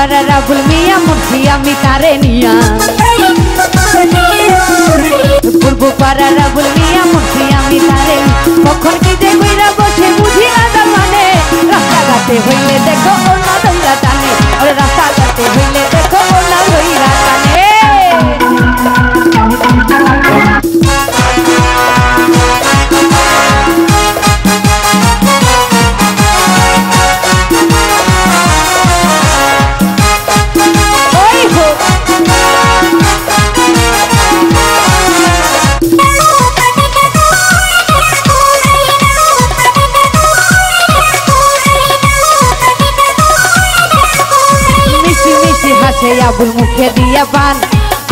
পাড়া রাবুল মিয়া মুন্সি আমি তারে নিয়া পূর্ব পাড়া রাবুল মিয়া মুন্সি আমি তারে কখন কি যে কইরা বসে বুঝি না তার মানে রাস্তাঘাটে হইলে দেখো ওনা ধইরা টানে ওরে রাস্তাঘাটে হইলে দেখো ওনা ধইরা টানে আবুল মুখে দিয়া পান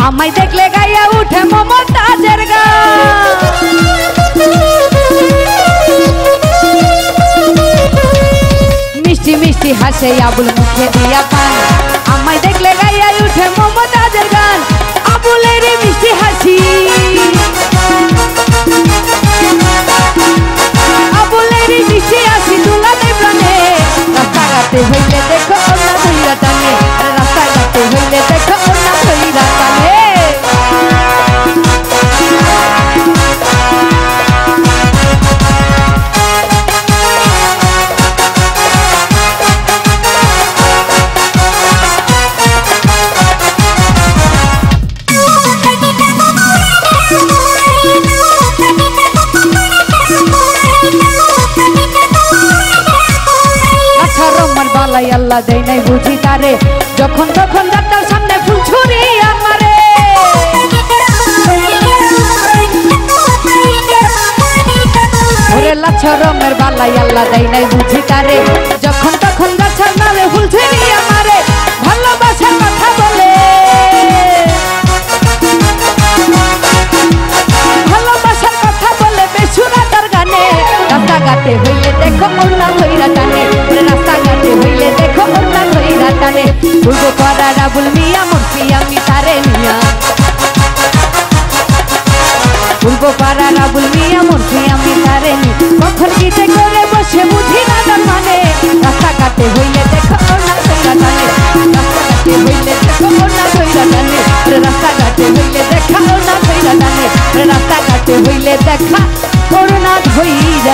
আমায় দেখলে গাইয়া উঠে মমতাজের গান মিষ্টি মিষ্টি হাসে আবুল মুখে দিয়া পান আমায় দেখলে গাইয়া উঠে মমতাজের গান আবুলের মিষ্টি হাসি আবুলের মিষ্টি হাসি তুলাতে প্রাণে রাস্তাঘাটে হইলে দেখো ওনা ধইরা টানে রাস্তাঘাটে হইলে দেখো ওনা ধইরা টানে আল্লাহ দেয় নাই বুঝি তারে যখন তখন ডাক্তার সামনে ফুল ছুরি আমারে ওরে লাছরমের বালাই আল্লাহ দেয় নাই বুঝি তারে যখন তখন গাছের নামে ফুল ছুরি আমারে ভালোবাসার কথা বলে ভালোবাসার কথা বলে বেসুরাটার গানে রাস্তাঘাটে হইলে দেখো ওনা ধইরা টানে রাস্তাঘাটে হইলে দেখো ওনা ধইরা টানে পূর্ব পাড়া রাবুল মিয়া মুন্সি আমি তারে নিয়া পূর্ব পাড়া রাবুল মিয়া মুন্সি আমি তারে নি কখন গীতে করে বসে বুঝি না তার মানে রাস্তাঘাটে হইলে দেখো ওনা ধইরা টানে রাস্তাঘাটে হইলে দেখো ওনা ধইরা টানে রাস্তাঘাটে হইলে দেখা ওনা ধইরা টানে রাস্তাঘাটে হইলে দেখা ওনা ধইরা